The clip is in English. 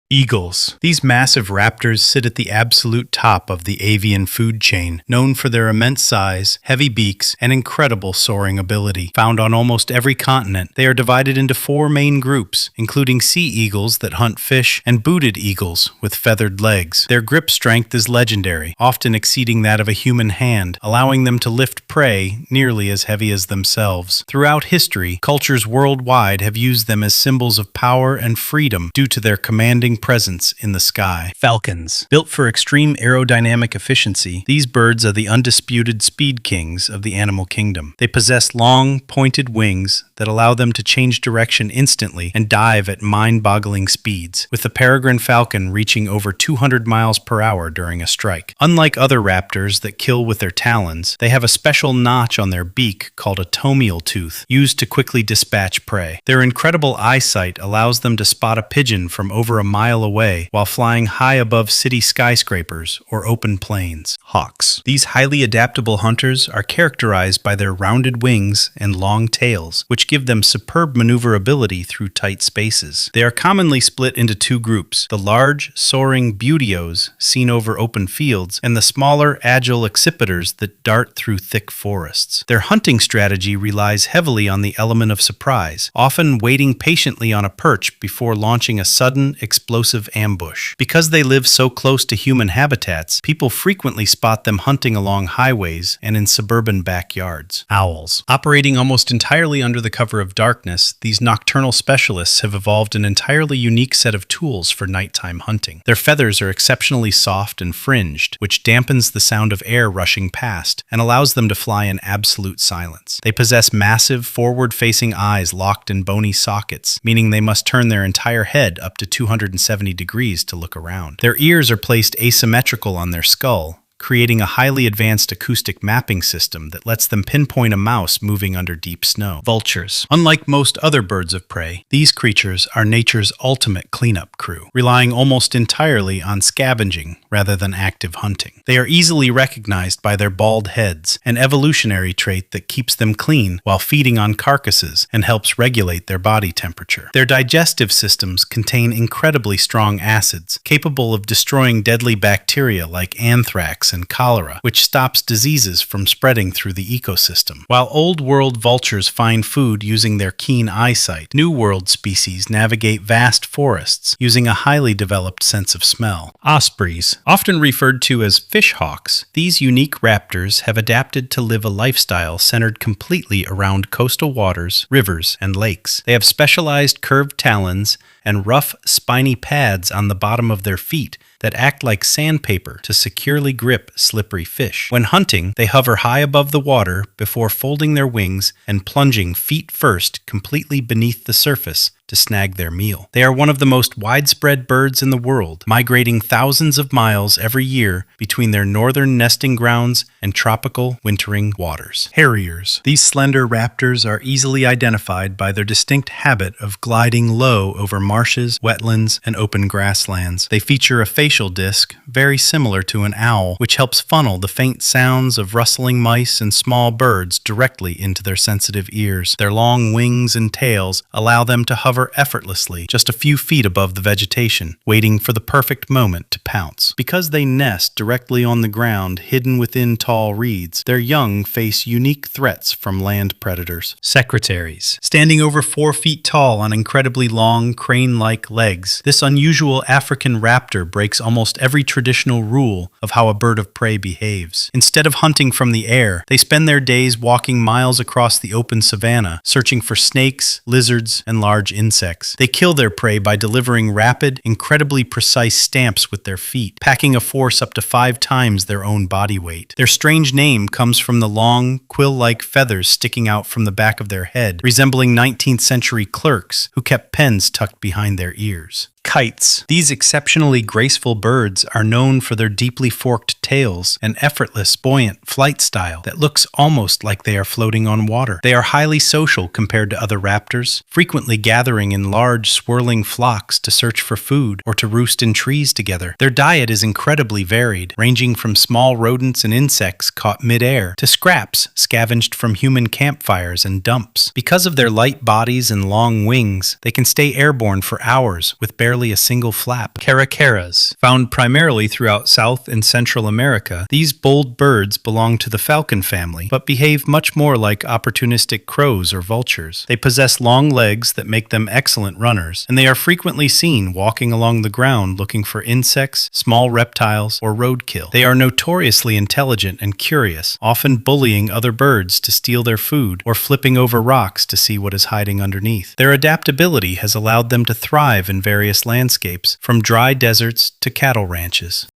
Eagles. These massive raptors sit at the absolute top of the avian food chain, known for their immense size, heavy beaks, and incredible soaring ability. Found on almost every continent, they are divided into four main groups, including sea eagles that hunt fish and booted eagles with feathered legs. Their grip strength is legendary, often exceeding that of a human hand, allowing them to lift prey nearly as heavy as themselves. Throughout history, cultures worldwide have used them as symbols of power and freedom due to their commanding presence in the sky. Falcons. Built for extreme aerodynamic efficiency, these birds are the undisputed speed kings of the animal kingdom. They possess long, pointed wings that allow them to change direction instantly and dive at mind-boggling speeds, with the peregrine falcon reaching over 200 miles per hour during a strike. Unlike other raptors that kill with their talons, they have a special notch on their beak called a tomial tooth, used to quickly dispatch prey. Their incredible eyesight allows them to spot a pigeon from over a mile away while flying high above city skyscrapers or open plains. Hawks. These highly adaptable hunters are characterized by their rounded wings and long tails, which give them superb maneuverability through tight spaces. They are commonly split into two groups: the large, soaring buteos seen over open fields, and the smaller, agile accipiters that dart through thick forests. Their hunting strategy relies heavily on the element of surprise, often waiting patiently on a perch before launching a sudden, explosive ambush. Because they live so close to human habitats, people frequently spot them hunting along highways and in suburban backyards. Owls. Operating almost entirely under the cover of darkness, these nocturnal specialists have evolved an entirely unique set of tools for nighttime hunting. Their feathers are exceptionally soft and fringed, which dampens the sound of air rushing past and allows them to fly in absolute silence. They possess massive, forward-facing eyes locked in bony sockets, meaning they must turn their entire head up to 270 degrees to look around. Their ears are placed asymmetrical on their skull, creating a highly advanced acoustic mapping system that lets them pinpoint a mouse moving under deep snow. Vultures. Unlike most other birds of prey, these creatures are nature's ultimate cleanup crew, relying almost entirely on scavenging rather than active hunting. They are easily recognized by their bald heads, an evolutionary trait that keeps them clean while feeding on carcasses and helps regulate their body temperature. Their digestive systems contain incredibly strong acids, capable of destroying deadly bacteria like anthrax and cholera, which stops diseases from spreading through the ecosystem. While Old World vultures find food using their keen eyesight, New World species navigate vast forests using a highly developed sense of smell. Ospreys. Often referred to as fish hawks, these unique raptors have adapted to live a lifestyle centered completely around coastal waters, rivers, and lakes. They have specialized curved talons and rough, spiny pads on the bottom of their feet that act like sandpaper to securely grip slippery fish. When hunting, they hover high above the water before folding their wings and plunging feet first completely beneath the surface to snag their meal. They are one of the most widespread birds in the world, migrating thousands of miles every year between their northern nesting grounds and tropical wintering waters. Harriers. These slender raptors are easily identified by their distinct habit of gliding low over marshes, wetlands, and open grasslands. They feature a facial disc very similar to an owl, which helps funnel the faint sounds of rustling mice and small birds directly into their sensitive ears. Their long wings and tails allow them to hover effortlessly just a few feet above the vegetation, waiting for the perfect moment to pounce. Because they nest directly on the ground, hidden within tall reeds, their young face unique threats from land predators. Secretaries. Standing over 4 feet tall on incredibly long, crane-like legs, this unusual African raptor breaks almost every traditional rule of how a bird of prey behaves. Instead of hunting from the air, they spend their days walking miles across the open savanna, searching for snakes, lizards, and large insects. They kill their prey by delivering rapid, incredibly precise stamps with their feet, packing a force up to 5 times their own body weight. Their strange name comes from the long, quill-like feathers sticking out from the back of their head, resembling 19th century clerks who kept pens tucked behind their ears. Kites. These exceptionally graceful birds are known for their deeply forked tails, and effortless, buoyant flight style that looks almost like they are floating on water. They are highly social compared to other raptors, frequently gathering in large, swirling flocks to search for food or to roost in trees together. Their diet is incredibly varied, ranging from small rodents and insects caught mid-air to scraps scavenged from human campfires and dumps. Because of their light bodies and long wings, they can stay airborne for hours with barely a single flap. Caracaras. Found primarily throughout South and Central America, these bold birds belong to the falcon family, but behave much more like opportunistic crows or vultures. They possess long legs that make them excellent runners, and they are frequently seen walking along the ground looking for insects, small reptiles, or roadkill. They are notoriously intelligent and curious, often bullying other birds to steal their food or flipping over rocks to see what is hiding underneath. Their adaptability has allowed them to thrive in various landscapes, from dry deserts to cattle ranches.